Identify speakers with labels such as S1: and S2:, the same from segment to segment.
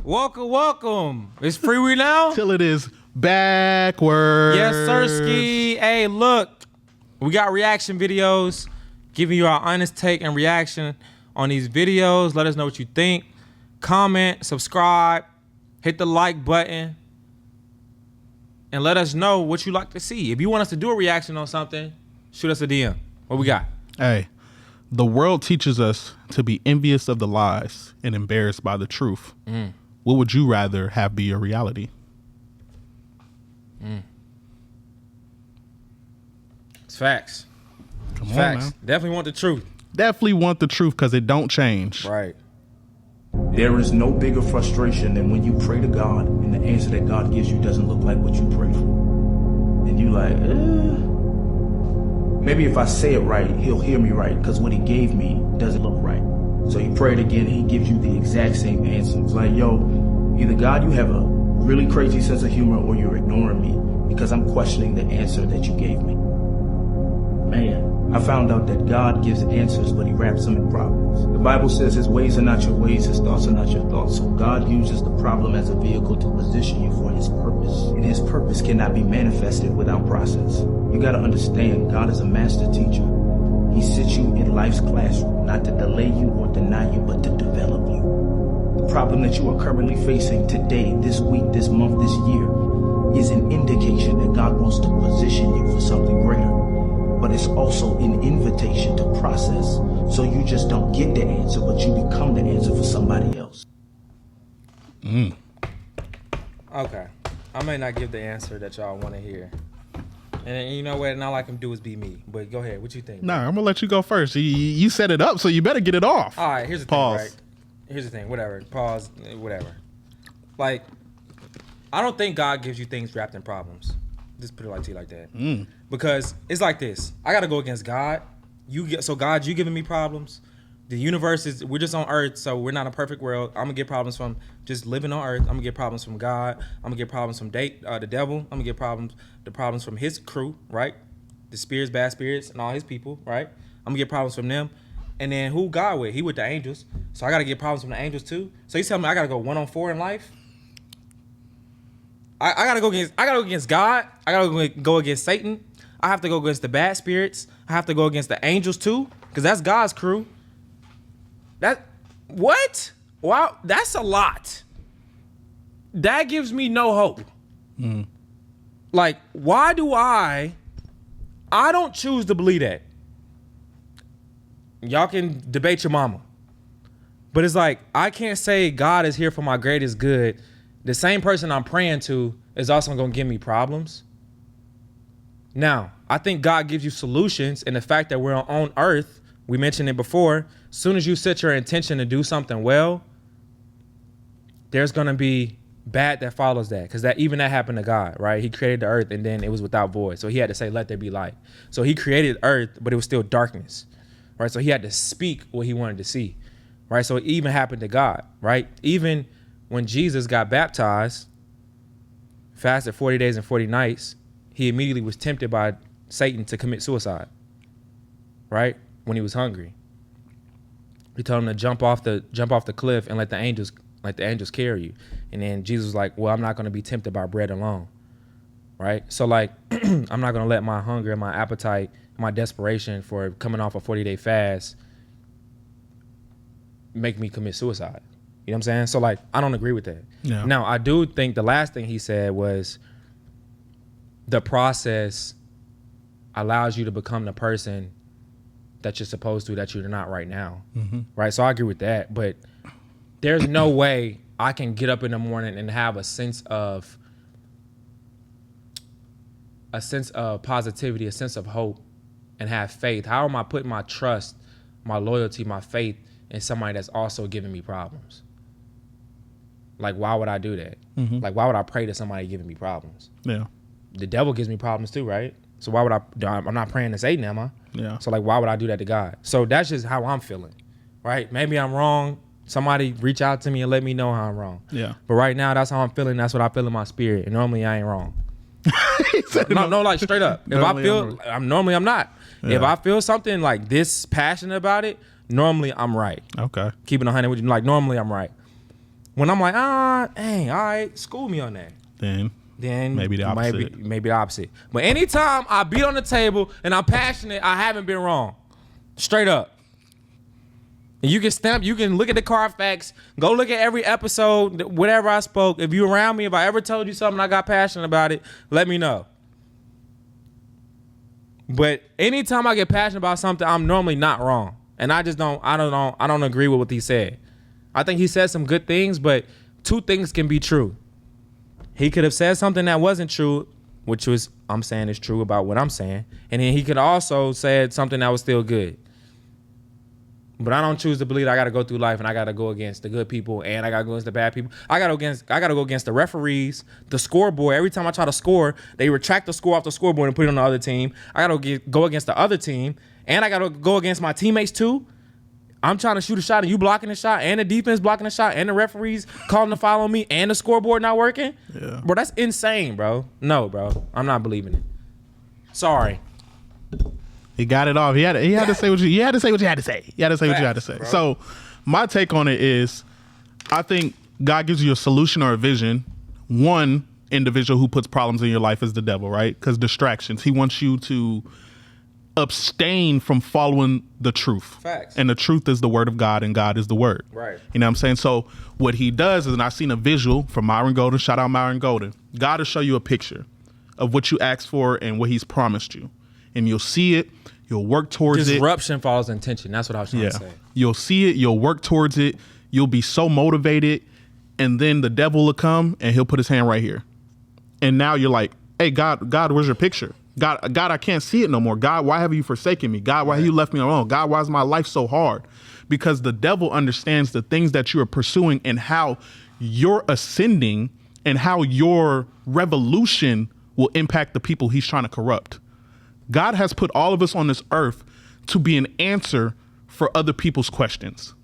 S1: Welcome. It's Freewenow.
S2: Till it is backwards.
S1: Yes, sirski. Hey, look, we got reaction videos giving you our honest take and reaction on these videos. Let us know what you think. Comment, subscribe, hit the like button, and let us know what you like to see. If you want us to do a reaction on something, shoot us a DM. What we got?
S2: Hey, the world teaches us to be envious of the lies and embarrassed by the truth. What would you rather have be your reality?
S1: It's facts.
S2: Come
S1: It's
S2: on,
S1: facts.
S2: man.
S1: Definitely want the truth.
S2: Definitely want the truth because it don't change.
S1: Right.
S3: There is no bigger frustration than when you pray to God and the answer that God gives you doesn't look like what you prayed for. And you like, maybe if I say it right, he'll hear me right because what he gave me doesn't look right. So you pray it again and he gives you the exact same answer. It's like, yo, either God, you have a really crazy sense of humor or you're ignoring me because I'm questioning the answer that you gave me. Man, I found out that God gives answers, but he wraps them in problems. The Bible says his ways are not your ways, his thoughts are not your thoughts. So God uses the problem as a vehicle to position you for his purpose. And his purpose cannot be manifested without process. You got to understand, God is a master teacher. He sits you in life's classroom, not to delay you or deny you, but to develop you. The problem that you are currently facing today, this week, this month, this year, is an indication that God wants to position you for something greater. But it's also an invitation to process. So you just don't get the answer, but you become the answer for somebody else.
S1: Okay. I may not give the answer that y'all want to hear. And you know what? And all I can do is be me. But go ahead. What you think?
S2: Nah, I'm going to let you go first. You set it up, so you better get it off.
S1: All right. Here's the
S2: Pause.
S1: thing, right? Here's the thing. Whatever. Pause. Whatever. Like, I don't think God gives you things wrapped in problems. Just put it like that. Because it's like this. I got to go against God. God, you giving me problems. The universe we're just on earth, so we're not a perfect world. I'm going to get problems from just living on earth. I'm going to get problems from God. I'm going to get problems from the devil. I'm going to get the problems from his crew, right? The spirits, bad spirits, and all his people, right? I'm going to get problems from them. And then who God with? He with the angels. So I got to get problems from the angels too. So you tell me I got to go 1-on-4 in life? I gotta go against God. I gotta go against Satan. I have to go against the bad spirits. I have to go against the angels too, because that's God's crew. What? Wow, that's a lot. That gives me no hope. Like, why do I don't choose to believe that. Y'all can debate your mama. But it's like, I can't say God is here for my greatest good. The same person I'm praying to is also going to give me problems. Now, I think God gives you solutions, and the fact that we're on earth, we mentioned it before, as soon as you set your intention to do something well, there's going to be bad that follows that, because that happened to God, right? He created the earth, and then it was without void. So he had to say, let there be light. So he created earth, but it was still darkness, right? So he had to speak what he wanted to see, right? So it even happened to God, right? Even when Jesus got baptized, fasted 40 days and 40 nights, he immediately was tempted by Satan to commit suicide, right? When he was hungry. He told him to jump off the cliff and let the angels carry you. And then Jesus was like, well, I'm not going to be tempted by bread alone, right? So like, I'm not going to let my hunger and my appetite, my desperation for coming off a 40-day fast make me commit suicide. You know what I'm saying? So like, I don't agree with that.
S2: Yeah.
S1: Now, I do think the last thing he said was the process allows you to become the person that you're supposed to, that you're not right now. Right? So I agree with that. But there's no way I can get up in the morning and have a sense of positivity, a sense of hope, and have faith. How am I putting my trust, my loyalty, my faith in somebody that's also giving me problems? Like, why would I do that? Like, why would I pray to somebody giving me problems?
S2: Yeah.
S1: The devil gives me problems too, right? So why would I'm not praying to Satan, am I?
S2: Yeah.
S1: So like, why would I do that to God? So that's just how I'm feeling, right? Maybe I'm wrong. Somebody reach out to me and let me know how I'm wrong.
S2: Yeah.
S1: But right now, that's how I'm feeling. That's what I feel in my spirit. And normally I ain't wrong.
S2: He said
S1: No, like straight up. If I feel, I'm not.
S2: Yeah.
S1: If I feel something like this passionate about it, normally I'm right.
S2: Okay.
S1: Keeping 100 with you, like normally I'm right. When I'm like, dang, all right, school me on that. Then
S2: maybe the opposite.
S1: Maybe the opposite. But anytime I beat on the table and I'm passionate, I haven't been wrong. Straight up. And you can look at the Carfax, go look at every episode, whatever I spoke. If you around me, if I ever told you something, I got passionate about it, let me know. But anytime I get passionate about something, I'm normally not wrong. And I don't agree with what he said. I think he said some good things, but two things can be true. He could have said something that wasn't true, which was I'm saying is true about what I'm saying. And then he could also said something that was still good. But I don't choose to believe I got to go through life and I got to go against the good people and I got to go against the bad people. I got to go against the referees, the scoreboard. Every time I try to score, they retract the score off the scoreboard and put it on the other team. I got to go against the other team and I got to go against my teammates too. I'm trying to shoot a shot and you blocking the shot and the defense blocking the shot and the referees calling the foul on me and the scoreboard not working.
S2: Yeah.
S1: Bro, that's insane, bro. No, bro. I'm not believing it. Sorry.
S2: He got it off. He had to say what you had to say. You had to say what you had to say.
S1: Bro.
S2: So my take on it is, I think God gives you a solution or a vision. One individual who puts problems in your life is the devil, right? Because distractions. He wants you to abstain from following the truth.
S1: Facts.
S2: And the truth is the word of God and God is the word.
S1: Right.
S2: You know what I'm saying? So what he does is, and I've seen a visual from Myron Golden, shout out Myron Golden. God will show you a picture of what you asked for and what he's promised you. And you'll see it, you'll work towards it.
S1: Disruption follows intention. That's what I was trying to say.
S2: You'll see it, you'll work towards it, you'll be so motivated, and then the devil will come and he'll put his hand right here. And now you're like, hey, God, where's your picture? God, I can't see it no more. God, why have you forsaken me? God, why have you left me alone? God, why is my life so hard? Because the devil understands the things that you are pursuing and how you're ascending and how your revolution will impact the people he's trying to corrupt. God has put all of us on this earth to be an answer for other people's questions.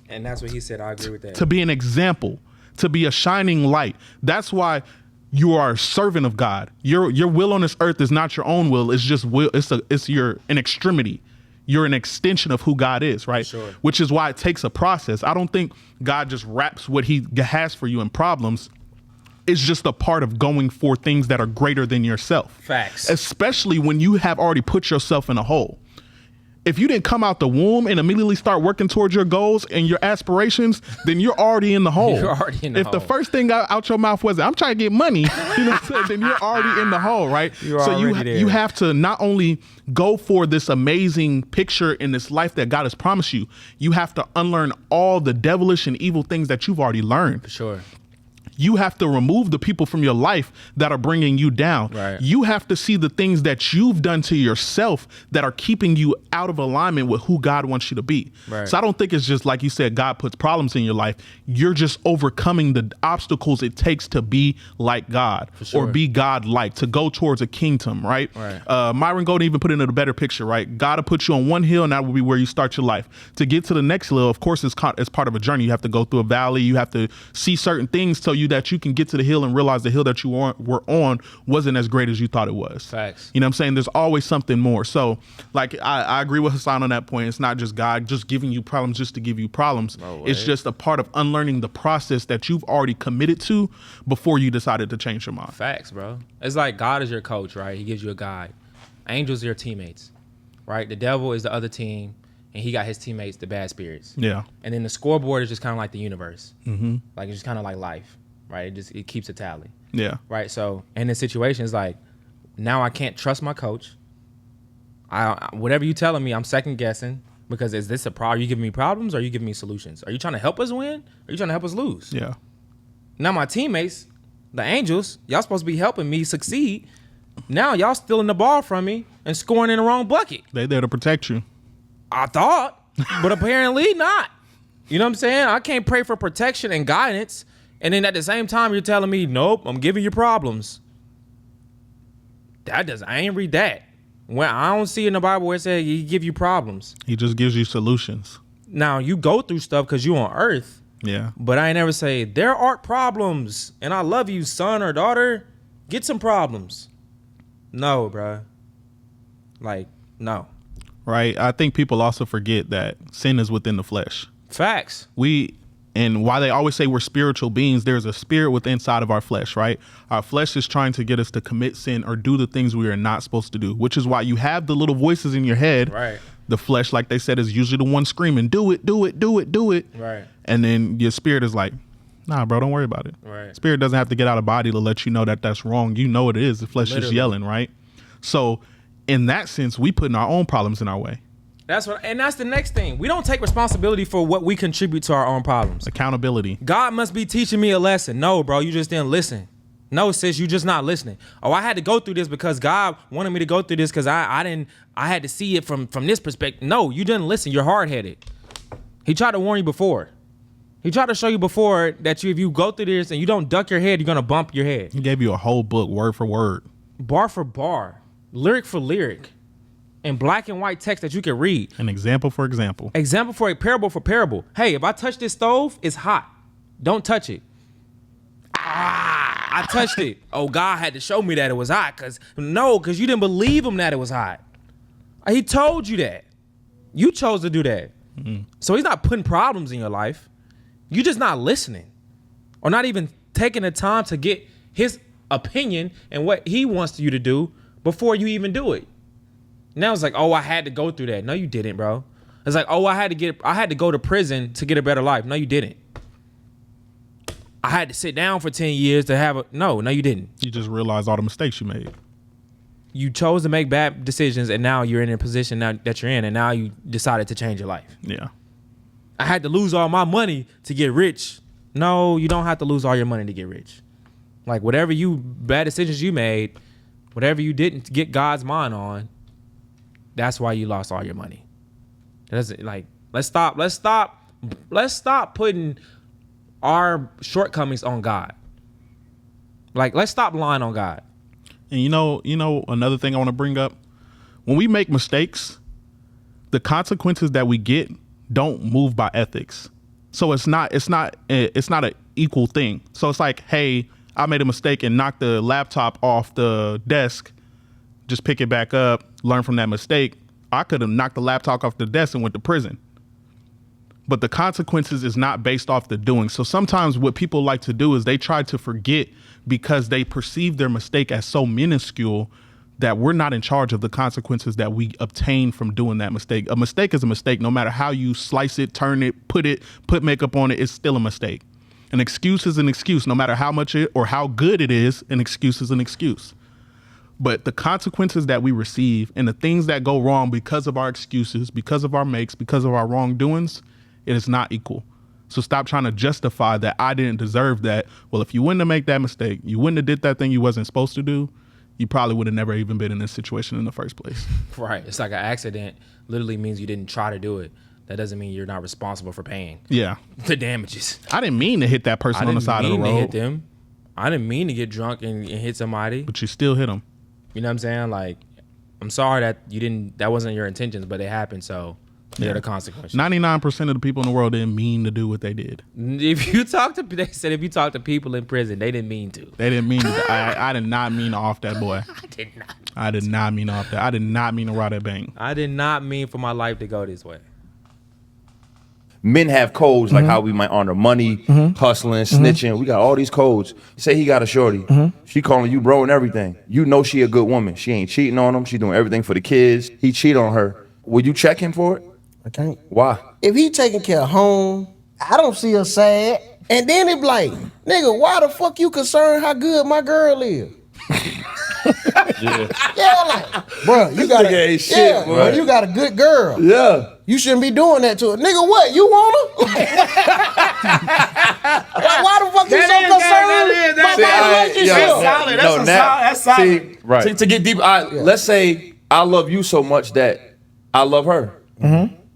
S1: And that's what he said. I agree with that.
S2: To be an example, to be a shining light. That's why you are a servant of God. Your will on this earth is not your own will. It's just will. It's an extremity. You're an extension of who God is, right?
S1: Sure.
S2: Which is why it takes a process. I don't think God just wraps what he has for you in problems. It's just a part of going for things that are greater than yourself.
S1: Facts.
S2: Especially when you have already put yourself in a hole. If you didn't come out the womb and immediately start working towards your goals and your aspirations, then you're already in the hole.
S1: You're already in the hole.
S2: If the first thing out your mouth was, I'm trying to get money, you know what I'm saying, then you're already in the hole, right?
S1: You're already there.
S2: You have to not only go for this amazing picture in this life that God has promised you, you have to unlearn all the devilish and evil things that you've already learned.
S1: For sure.
S2: You have to remove the people from your life that are bringing you down.
S1: Right.
S2: You have to see the things that you've done to yourself that are keeping you out of alignment with who God wants you to be.
S1: Right.
S2: So I don't think it's just like you said, God puts problems in your life. You're just overcoming the obstacles it takes to be like God,
S1: sure.
S2: or be God-like, to go towards a kingdom, right? Myron Golden even put it in a better picture, right? God will put you on one hill and that will be where you start your life. To get to the next hill, of course, it's part of a journey. You have to go through a valley. You have to see certain things so that you can get to the hill and realize the hill that you were on wasn't as great as you thought it was.
S1: Facts.
S2: You know what I'm saying? There's always something more. So like I agree with Hassan on that point. It's not just God just giving you problems just to give you problems. It's just a part of unlearning the process that you've already committed to before you decided to change your mind.
S1: Facts, bro. It's like God is your coach, right? He gives you a guide. Angels are your teammates, right? The devil is the other team, and he got his teammates, the bad spirits.
S2: Yeah.
S1: And then the scoreboard is just kind of like the universe.
S2: Mm-hmm.
S1: Like it's just kind of like life. Right, it keeps a tally.
S2: Yeah.
S1: Right. So in this situation, it's like now I can't trust my coach. Whatever you telling me, I'm second guessing because is this a problem? Are you giving me problems or are you giving me solutions? Are you trying to help us win? Or are you trying to help us lose?
S2: Yeah.
S1: Now my teammates, the Angels, y'all supposed to be helping me succeed. Now y'all stealing the ball from me and scoring in the wrong bucket.
S2: They're there to protect you.
S1: I thought, but apparently not. You know what I'm saying? I can't pray for protection and guidance. And then at the same time, you're telling me, nope, I'm giving you problems. I ain't read that. When I don't see in the Bible where it says he give you problems.
S2: He just gives you solutions.
S1: Now, you go through stuff because you on earth.
S2: Yeah.
S1: But I ain't never say, there are problems. And I love you, son or daughter. Get some problems. No, bro. Like, no.
S2: Right? I think people also forget that sin is within the flesh.
S1: Facts.
S2: And why they always say we're spiritual beings, there's a spirit within inside of our flesh, right? Our flesh is trying to get us to commit sin or do the things we are not supposed to do, which is why you have the little voices in your head.
S1: Right.
S2: The flesh, like they said, is usually the one screaming, do it, do it, do it, do it.
S1: Right.
S2: And then your spirit is like, nah, bro, don't worry about it.
S1: Right.
S2: Spirit doesn't have to get out of body to let you know that that's wrong. You know it is. The flesh is yelling, right? So in that sense, we putting our own problems in our way.
S1: That's the next thing. We don't take responsibility for what we contribute to our own problems.
S2: Accountability.
S1: God must be teaching me a lesson. No, bro, you just didn't listen. No, sis, you just not listening. Oh, I had to go through this because God wanted me to go through this because I had to see it from this perspective. No, you didn't listen. You're hard-headed. He tried to warn you before. He tried to show you before that if you go through this and you don't duck your head, you're going to bump your head.
S2: He gave you a whole book, word for word.
S1: Bar for bar. Lyric for lyric. In black and white text that you can read.
S2: An example for example.
S1: Example for a parable for parable. Hey, if I touch this stove, it's hot. Don't touch it. I touched it. Oh, God had to show me that it was hot. Because you didn't believe him that it was hot. He told you that. You chose to do that. Mm-hmm. So he's not putting problems in your life. You're just not listening. Or not even taking the time to get his opinion and what he wants you to do before you even do it. Now it's like, oh, I had to go through that. No, you didn't, bro. It's like, oh, I had to go to prison to get a better life. No, you didn't. I had to sit down for 10 years to have no, you didn't.
S2: You just realized all the mistakes you made.
S1: You chose to make bad decisions, and now you're in a position now that you're in, and now you decided to change your life.
S2: Yeah.
S1: I had to lose all my money to get rich. No, you don't have to lose all your money to get rich. Like, whatever bad decisions you made, whatever you didn't get God's mind on, that's why you lost all your money. That's like, let's stop putting our shortcomings on God. Like, let's stop lying on God.
S2: And you know another thing I want to bring up, when we make mistakes, the consequences that we get don't move by ethics. So it's not an equal thing. So it's like, hey, I made a mistake and knocked the laptop off the desk. Just pick it back up, learn from that mistake. I could have knocked the laptop off the desk and went to prison. But the consequences is not based off the doing. So sometimes what people like to do is they try to forget because they perceive their mistake as so minuscule that we're not in charge of the consequences that we obtain from doing that mistake. A mistake is a mistake. No matter how you slice it, turn it, put makeup on it, it's still a mistake. An excuse is an excuse. No matter how much it or how good it is, an excuse is an excuse. But the consequences that we receive and the things that go wrong because of our excuses, because of our makes, because of our wrongdoings, it is not equal. So stop trying to justify that I didn't deserve that. Well, if you wouldn't have made that mistake, you wouldn't have did that thing you wasn't supposed to do, you probably would have never even been in this situation in the first place.
S1: Right. It's like an accident literally means you didn't try to do it. That doesn't mean you're not responsible for paying the damages.
S2: I didn't mean to hit that person on the side of the road.
S1: I didn't mean to hit them. I didn't mean to get drunk and hit somebody.
S2: But you still hit them.
S1: You know what I'm saying? Like, I'm sorry that wasn't your intentions, but it happened, so they're the consequences.
S2: 99% of the people in the world didn't mean to do what they did.
S1: They said if you talk to people in prison, they didn't mean to.
S2: They didn't mean to. I did not mean to off that boy. I did not mean to off that. I did not mean to ride that bang.
S1: I did not mean for my life to go this way.
S4: Men have codes like how we might honor money, hustling, snitching. We got all these codes. Say he got a shorty. She calling you bro and everything. You know she a good woman. She ain't cheating on him. She doing everything for the kids. He cheat on her. Would you check him for it?
S5: I can't.
S4: Why?
S5: If he taking care of home, I don't see her sad. And then it be like, nigga, why the fuck you concerned how good my girl is? Like, bro, you got you got a good girl.
S4: Yeah.
S5: You shouldn't be doing that to her. Nigga, what? You want her? Why the fuck you so concerned about my relationship?
S6: That's solid.
S4: See, right. To get deep, let's say I love you so much that I love her.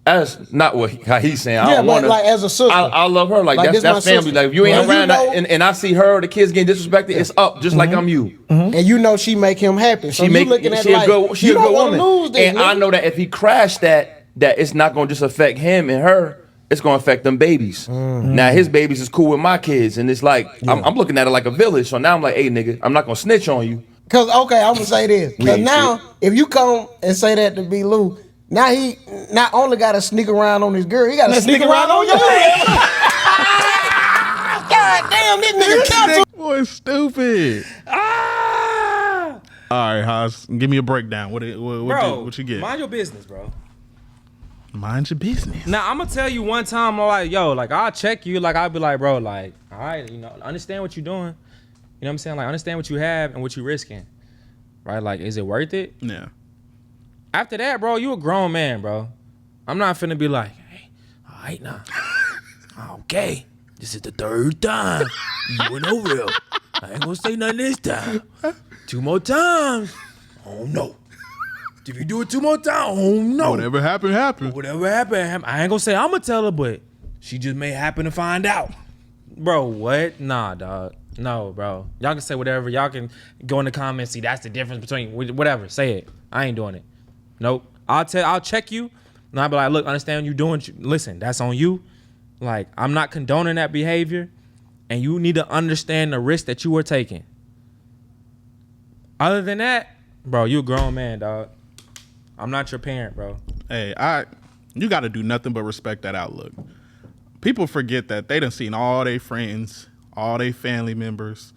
S4: That's not how he's saying. I don't want to.
S5: Like as a sister,
S4: I love her. Like that's family. Sister. Like if you ain't around, and I see her, the kids getting disrespected, it's up. Just like I'm you.
S5: And you know she make him happy. So
S4: she
S5: you looking at
S4: she
S5: like,
S4: a good woman.
S5: Lose this,
S4: and
S5: nigga.
S4: I know that if he crashed that it's not gonna just affect him and her. It's gonna affect them babies. Now his babies is cool with my kids, and it's like I'm looking at it like a village. So now I'm like, hey nigga, I'm not gonna snitch on you,
S5: Cause okay, I'm gonna say this. Cause now, if you come and say that to B. Lou, now he not only got to sneak around on his girl, he got to sneak around on your ass. God damn, this nigga cancel.
S2: Boy, stupid.
S1: Ah!
S2: All right, Haas, give me a breakdown. What you get?
S1: Mind your business, bro.
S2: Mind your business.
S1: Now I'm gonna tell you one time, I'm like, yo, like I'll check you, like I'll be like, bro, like, all right, you know, understand what you're doing. You know what I'm saying? Like, understand what you have and what you're risking. Right? Like, is it worth it?
S2: Yeah.
S1: After that, bro, you a grown man, bro. I'm not finna be like, hey, all right now. Okay. This is the third time you went over real. I ain't gonna say nothing this time. 2 more times. Oh no. If you do it 2 more times, oh no.
S2: Whatever happened, happened.
S1: Whatever happened. I ain't gonna say I'm gonna tell her, but she just may happen to find out. Bro, what? Nah, dog. No, bro. Y'all can say whatever. Y'all can go in the comments. See, that's the difference between whatever. Say it. I ain't doing it. Nope. I'll check you. And I'll be like, look, understand you doing. Listen, that's on you. Like, I'm not condoning that behavior, and you need to understand the risk that you were taking. Other than that, bro, you a grown man, dog. I'm not your parent, bro.
S2: Hey, you got to do nothing but respect that outlook. People forget that they done seen all their friends, all their family members,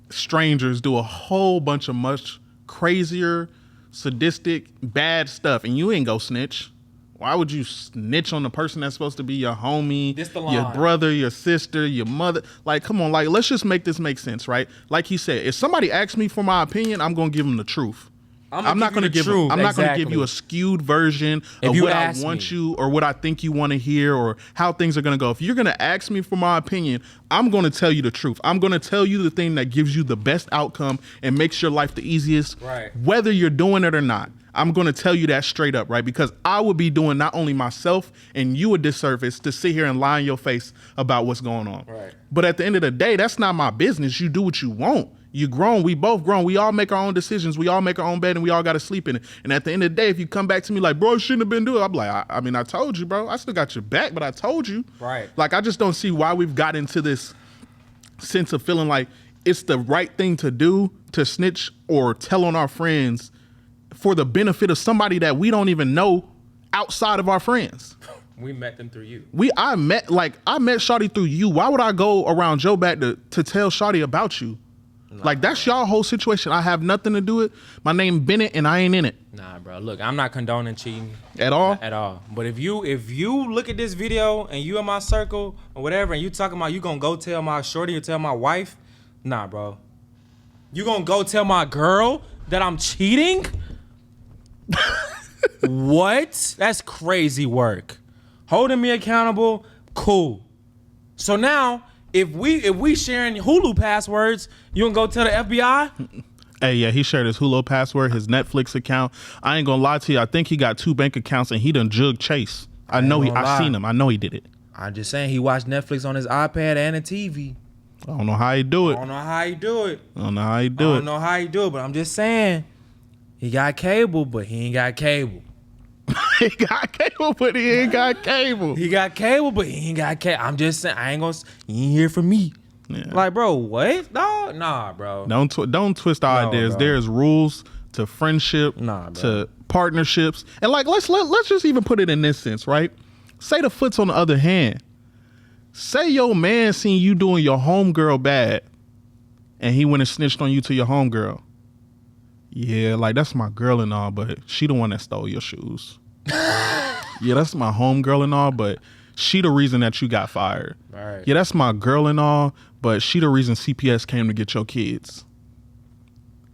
S2: strangers do a whole bunch of much crazier, sadistic, bad stuff, and you ain't go snitch. Why would you snitch on the person that's supposed to be your homie, your brother, your sister, your mother? Like, come on, like, let's just make this make sense, right? Like he said, if somebody asks me for my opinion, I'm gonna give them the truth. I'm not gonna give you a skewed version of what I want you or what I think you want to hear or how things are gonna go. If you're gonna ask me for my opinion, I'm gonna tell you the truth. I'm gonna tell you the thing that gives you the best outcome and makes your life the easiest,
S1: right? Whether
S2: you're doing it or not. I'm going to tell you that straight up, right? Because I would be doing not only myself and you a disservice to sit here and lie in your face about what's going on.
S1: Right.
S2: But at the end of the day, that's not my business. You do what you want. You're grown. We both grown. We all make our own decisions. We all make our own bed and we all got to sleep in it. And at the end of the day, if you come back to me like, bro, I shouldn't have been doing it. I'm like, I mean, I told you, bro. I still got your back, but I told you.
S1: Right.
S2: Like, I just don't see why we've got into this sense of feeling like it's the right thing to do to snitch or tell on our friends for the benefit of somebody that we don't even know outside of our friends.
S1: We met them through you.
S2: I met Shawty through you. Why would I go around Joe back to tell Shawty about you? Nah, like, that's y'all whole situation. I have nothing to do with it. My name Bennett and I ain't in it.
S1: Nah, bro. Look, I'm not condoning cheating.
S2: At all?
S1: At all. But if you look at this video and you in my circle or whatever and you talking about you gonna go tell my shorty or tell my wife, nah, bro. You gonna go tell my girl that I'm cheating? What? That's crazy work. Holding me accountable, cool. So now, if we sharing Hulu passwords, you gonna go tell the FBI?
S2: Hey, yeah, he shared his Hulu password, his Netflix account. I ain't gonna lie to you. I think he got 2 bank accounts and he done jugged Chase. I seen him. I know he did it.
S1: I'm just saying he watched Netflix on his iPad and a TV.
S2: I don't know how he do it.
S1: I don't know how he do it.
S2: I don't know how he do it,
S1: but I'm just saying. He got cable, but he ain't got cable.
S2: He got cable, but he ain't got cable.
S1: He got cable, but he ain't got cable. I'm just saying, you ain't hear from me. Yeah. Like, bro, what? No, nah, bro.
S2: Don't twist our ideas. Bro. There's rules to friendship, to partnerships. And like, let's just even put it in this sense, right? Say the foots on the other hand. Say your man seen you doing your homegirl bad and he went and snitched on you to your homegirl. Yeah, like, that's my girl and all, but she the one that stole your shoes. Yeah, that's my homegirl and all, but she the reason that you got fired.
S1: Right.
S2: Yeah, that's my girl and all, but she the reason CPS came to get your kids.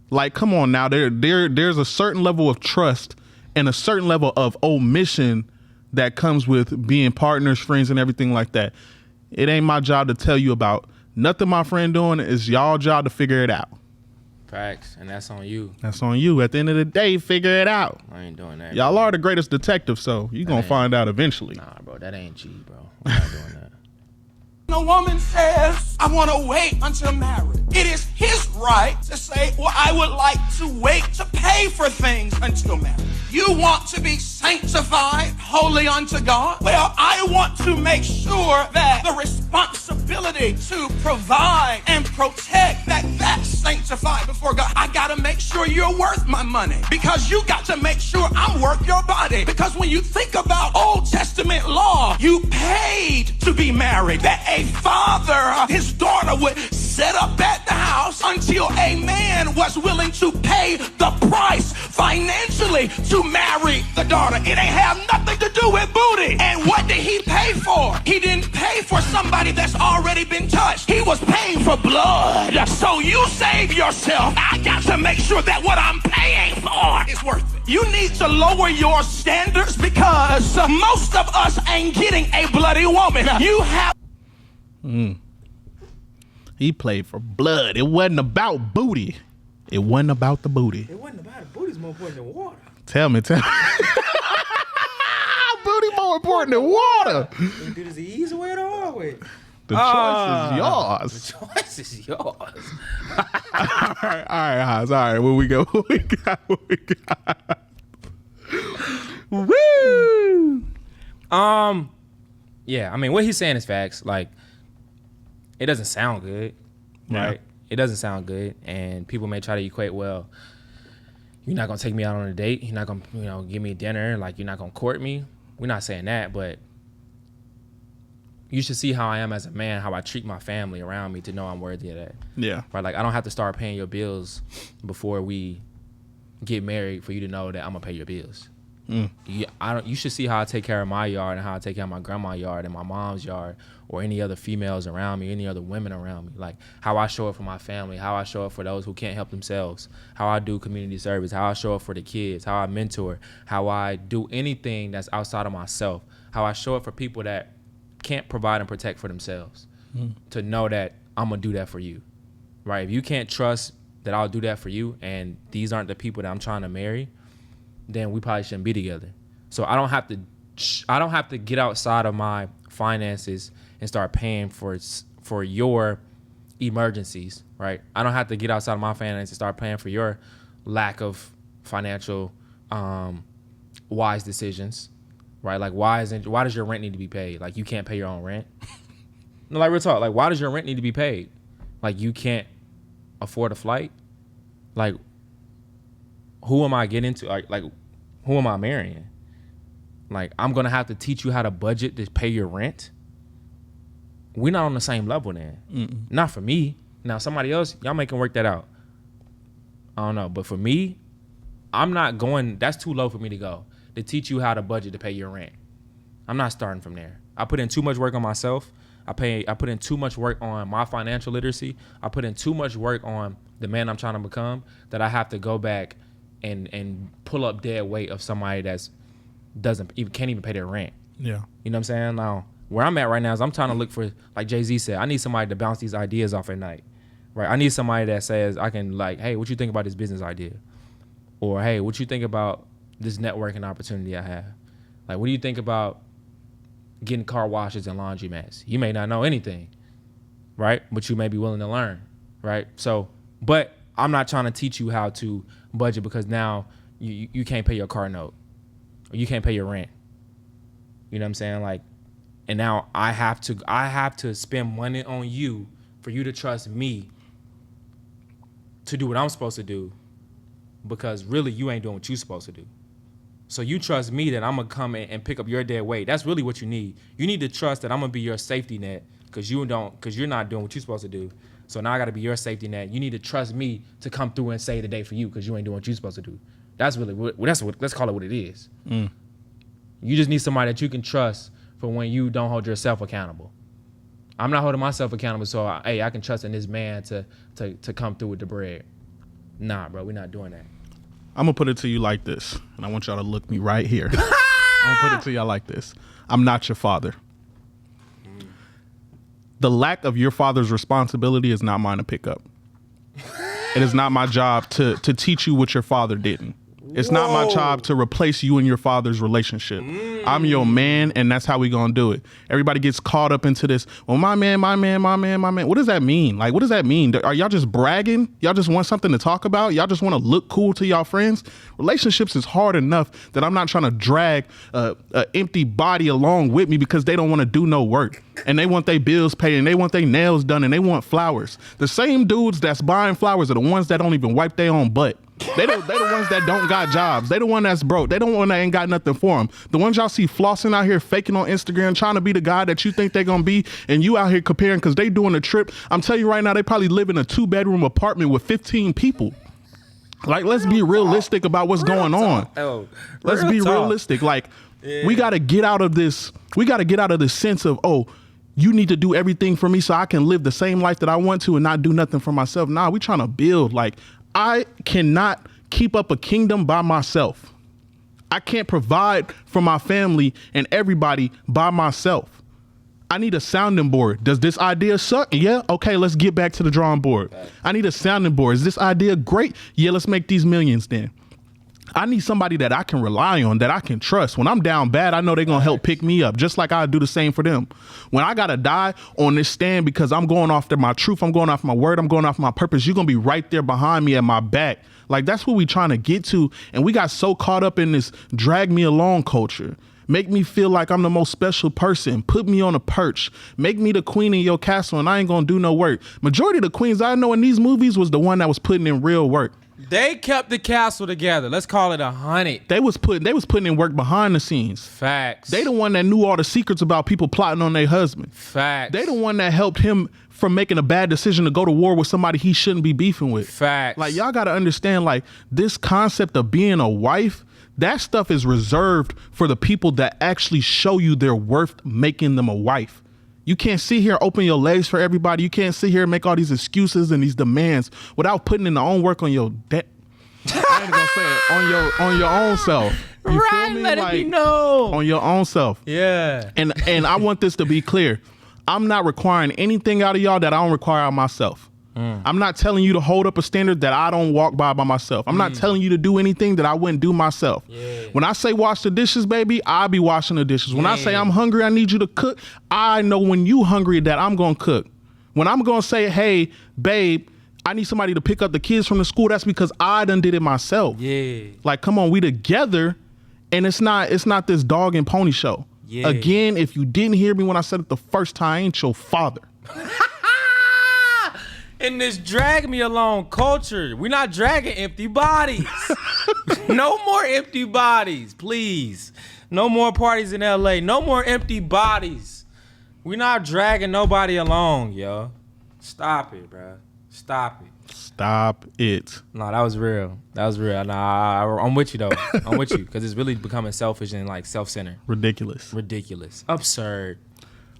S2: Like, come on now, there's a certain level of trust and a certain level of omission that comes with being partners, friends, and everything like that. It ain't my job to tell you about nothing my friend doing. It's y'all job to figure it out.
S1: Facts, and that's on you.
S2: That's on you. At the end of the day, figure it out.
S1: I ain't doing that.
S2: Y'all are the greatest detectives, so you gonna find out eventually.
S1: Nah, bro, that ain't G, bro. I'm not doing that.
S6: A woman says, I want to wait until marriage. It is his right to say, well, I would like to wait to pay for things until marriage. You want to be sanctified, holy unto God? Well, I want to make sure that the responsibility to provide and protect that's sanctified before God. I got to make sure you're worth my money, because you got to make sure I'm worth your body. Because when you think about Old Testament law, you paid to be married. That a father, his daughter would set up at the house until a man was willing to pay the price financially to marry the daughter. It ain't have nothing to do with booty. And what did he pay for? He didn't pay for somebody that's already been touched. He was paying for blood. So you save yourself. I got to make sure that what I'm paying for is worth it. You need to lower your standards, because most of us ain't getting a bloody woman. You have...
S2: He played for blood. It wasn't about booty. It wasn't about the booty.
S1: It wasn't about it. Booty's more important than water.
S2: Tell me. Booty more important than water.
S1: You do this the easy way or the hard way?
S2: The choice is yours.
S1: The choice is yours.
S2: All right, Haas. All right, what we got?
S1: Woo! Yeah, I mean, what he's saying is facts. Like, it doesn't sound good, right? It doesn't sound good, and people may try to equate, well, you're not gonna take me out on a date, you're not gonna, give me dinner, like you're not gonna court me. We're not saying that, but you should see how I am as a man, how I treat my family around me to know I'm worthy of that.
S2: Yeah.
S1: Right? Like, I don't have to start paying your bills before we get married for you to know that I'm gonna pay your bills. You should see how I take care of my yard and how I take care of my grandma's yard and my mom's yard, or any other females around me, any other women around me. Like, how I show up for my family, how I show up for those who can't help themselves, how I do community service, how I show up for the kids, how I mentor, how I do anything that's outside of myself, how I show up for people that can't provide and protect for themselves, to know that I'm gonna do that for you, right? If you can't trust that I'll do that for you, and these aren't the people that I'm trying to marry, then we probably shouldn't be together. So I don't have to get outside of my finances and start paying for your emergencies, right? I don't have to get outside of my finances and start paying for your lack of financial wise decisions, right? Like, why does your rent need to be paid? Like, you can't pay your own rent? No, like, real talk. Like, why does your rent need to be paid? Like, you can't afford a flight? Like, who am I getting to? Like, who am I marrying? Like, I'm gonna have to teach you how to budget to pay your rent? We're not on the same level then. Not for me. Now, somebody else, y'all make them work that out. I don't know. But for me, I'm not going, that's too low for me to go, to teach you how to budget to pay your rent. I'm not starting from there. I put in too much work on myself. I put in too much work on my financial literacy. I put in too much work on the man I'm trying to become, that I have to go back and pull up dead weight of somebody can't even pay their rent.
S2: Yeah.
S1: You know what I'm saying? Now, where I'm at right now is I'm trying to look for, like Jay-Z said, I need somebody to bounce these ideas off at night, right? I need somebody that says, I can, like, hey, what you think about this business idea? Or, hey, what you think about this networking opportunity I have? Like, what do you think about getting car washes and laundromats? You may not know anything, right? But you may be willing to learn, right? So, but I'm not trying to teach you how to budget, because now you can't pay your car note, or you can't pay your rent. You know what I'm saying? Like, and now I have to spend money on you for you to trust me to do what I'm supposed to do, because really you ain't doing what you're supposed to do. So you trust me that I'm gonna come in and pick up your dead weight. That's really what you need. You need to trust that I'm gonna be your safety net, because you're not doing what you're supposed to do. So now I gotta be your safety net. You need to trust me to come through and save the day for you, because you ain't doing what you're supposed to do. That's really let's call it what it is. You just need somebody that you can trust for when you don't hold yourself accountable. I'm not holding myself accountable, so I can trust in this man to come through with the bread. Nah, bro, we're not doing that.
S2: I'm gonna put it to you like this, and I want y'all to look me right here. I'm gonna put it to y'all like this. I'm not your father. The lack of your father's responsibility is not mine to pick up. It is not my job to teach you what your father didn't. It's not my job to replace you and your father's relationship. I'm your man, and that's how we gonna do it. Everybody gets caught up into this. Well, my man. What does that mean? Like, what does that mean? Are y'all just bragging? Y'all just want something to talk about? Y'all just want to look cool to y'all friends? Relationships is hard enough that I'm not trying to drag a empty body along with me because they don't want to do no work. And they want their bills paid, and they want their nails done, and they want flowers. The same dudes that's buying flowers are the ones that don't even wipe their own butt. They the ones that don't got jobs. They the one that's broke. They the one that ain't got nothing for them. The ones y'all see flossing out here, faking on Instagram, trying to be the guy that you think they gonna be, and you out here comparing because they doing a trip. I'm telling you right now, they probably live in a 2-bedroom apartment with 15 people. Like, let's be realistic about what's going on. Let's be realistic. Like, we got to get out of this. We got to get out of this sense of, oh, you need to do everything for me so I can live the same life that I want to and not do nothing for myself. Nah, we trying to build. Like, I cannot keep up a kingdom by myself. I can't provide for my family and everybody by myself. I need a sounding board. Does this idea suck? Yeah. Okay, let's get back to the drawing board. I need a sounding board. Is this idea great? Yeah, let's make these millions then. I need somebody that I can rely on, that I can trust. When I'm down bad, I know they're going to help pick me up, just like I do the same for them. When I got to die on this stand because I'm going off my truth, I'm going off my word, I'm going off my purpose, you're going to be right there behind me at my back. Like, that's what we trying to get to. And we got so caught up in this drag me along culture. Make me feel like I'm the most special person. Put me on a perch. Make me the queen in your castle, and I ain't going to do no work. Majority of the queens I know in these movies was the one that was putting in real work.
S1: They kept the castle together. Let's call it 100.
S2: They was putting in work behind the scenes.
S1: Facts.
S2: They the one that knew all the secrets about people plotting on their husband.
S1: Facts.
S2: They the one that helped him from making a bad decision to go to war with somebody he shouldn't be beefing with.
S1: Facts.
S2: Like, y'all got to understand, like, this concept of being a wife, that stuff is reserved for the people that actually show you they're worth making them a wife. You can't sit here, open your legs for everybody. You can't sit here and make all these excuses and these demands without putting in the own work on your I ain't gonna say it, on your own self. You feel me?
S1: Let
S2: like,
S1: it be known.
S2: On your own self.
S1: Yeah.
S2: And I want this to be clear. I'm not requiring anything out of y'all that I don't require of myself. I'm not telling you to hold up a standard that I don't walk by myself. I'm not telling you to do anything that I wouldn't do myself. Yeah. When I say wash the dishes, baby, I'll be washing the dishes. When I say I'm hungry, I need you to cook, I know when you hungry that I'm going to cook. When I'm going to say, hey, babe, I need somebody to pick up the kids from the school, that's because I done did it myself. Yeah. Like, come on, we together, and it's not this dog and pony show. Yeah. Again, if you didn't hear me when I said it the first time, I ain't your father.
S1: In this drag me along culture, we're not dragging empty bodies. No more empty bodies, please. No more parties in LA. No more empty bodies. We're not dragging nobody along, yo. Stop it, bro. Stop it.
S2: Stop it.
S1: No, that was real. That was real. Nah, I'm with you, though. I'm with you, because it's really becoming selfish and, like, self-centered.
S2: Ridiculous.
S1: Absurd.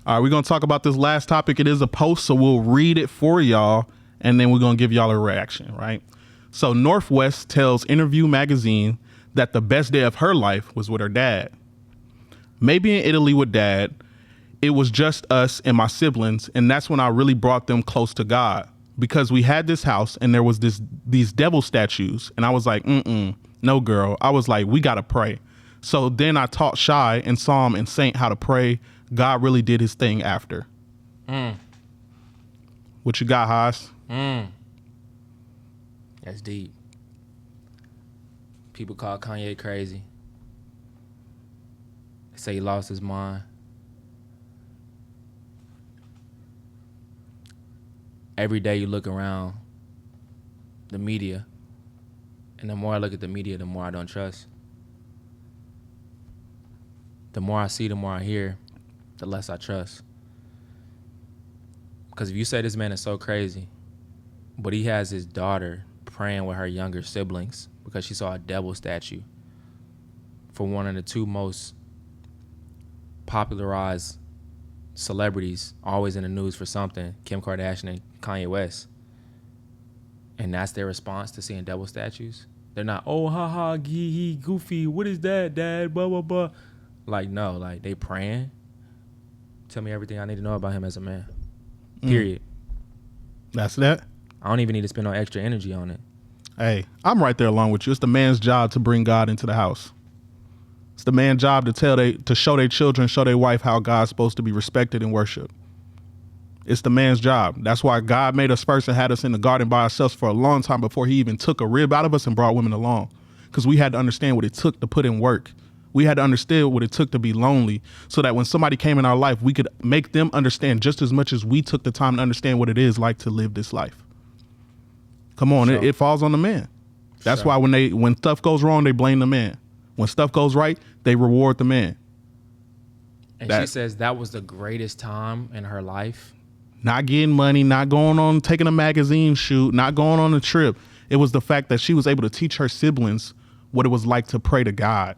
S2: All right, we're going to talk about this last topic. It is a post, so we'll read it for y'all, and then we're going to give y'all a reaction, right? So Northwest tells Interview magazine that the best day of her life was with her dad. Maybe in Italy with dad, it was just us and my siblings, and that's when I really brought them close to God, because we had this house, and there was these devil statues, and I was like, no, girl. I was like, we got to pray. So then I taught Shy and Psalm and Saint how to pray. God really did his thing after. What you got, Haas?
S1: That's deep. People call Kanye crazy. They say he lost his mind. Every day you look around the media, and the more I look at the media, the more I don't trust. The more I see, the more I hear, the less I trust. Because if you say this man is so crazy, but he has his daughter praying with her younger siblings because she saw a devil statue for one of the two most popularized celebrities, always in the news for something, Kim Kardashian and Kanye West. And that's their response to seeing devil statues. They're not, oh, haha, gee, goofy, what is that, dad, blah, blah, blah. Like, no, like, they praying. Tell me everything I need to know about him as a man. Period.
S2: That's that?
S1: I don't even need to spend no extra energy on it.
S2: Hey, I'm right there along with you. It's the man's job to bring God into the house. It's the man's job to show their children, show their wife how God's supposed to be respected and worshiped. It's the man's job. That's why God made us first and had us in the garden by ourselves for a long time before he even took a rib out of us and brought women along. Because we had to understand what it took to put in work. We had to understand what it took to be lonely so that when somebody came in our life, we could make them understand just as much as we took the time to understand what it is like to live this life. Come on, it falls on the man. That's why when stuff goes wrong, they blame the man. When stuff goes right, they reward the man.
S1: And she says that was the greatest time in her life.
S2: Not getting money, not going on, taking a magazine shoot, not going on a trip. It was the fact that she was able to teach her siblings what it was like to pray to God.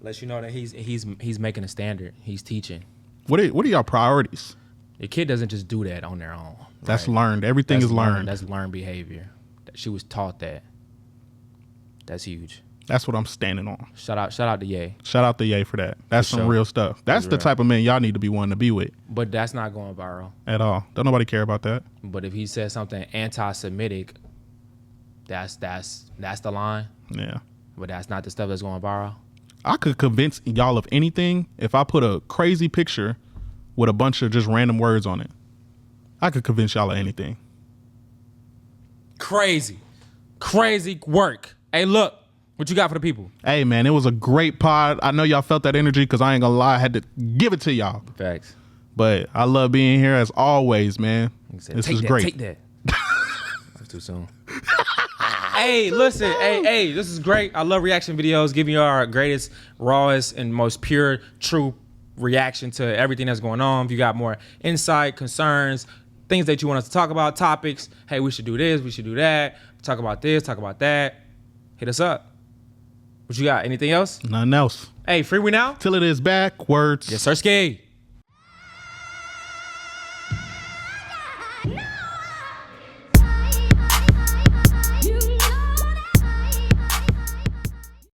S1: Lets you know that he's making a standard. He's teaching.
S2: What are y'all priorities?
S1: Your kid doesn't just do that on their own.
S2: That's learned. Everything is learned.
S1: That's learned behavior. She was taught that. That's huge.
S2: That's what I'm standing on.
S1: Shout out to Ye.
S2: Shout out to Ye for that. That's some real stuff. That's the type of man y'all need to be wanting to be with.
S1: But that's not going viral
S2: at all. Don't nobody care about that.
S1: But if he says something anti-Semitic, that's the line.
S2: Yeah.
S1: But that's not the stuff that's going viral.
S2: I could convince y'all of anything if I put a crazy picture with a bunch of just random words on it. I could convince y'all of anything.
S1: Crazy work. Hey, look, what you got for the people?
S2: Hey, man, it was a great pod. I know y'all felt that energy because I ain't gonna lie, I had to give it to y'all.
S1: Facts.
S2: But I love being here as always, man. This is great.
S1: Take that. That's too soon. Hey, listen. Hey, this is great. I love reaction videos, giving you our greatest, rawest, and most pure, true reaction to everything that's going on. If you got more insight, concerns, things that you want us to talk about, topics, hey, we should do this, we should do that, talk about this, talk about that, hit us up. What you got? Anything else?
S2: Nothing else.
S1: Hey, Freewenow?
S2: Till it is backwards.
S1: Yes, sir, Ski.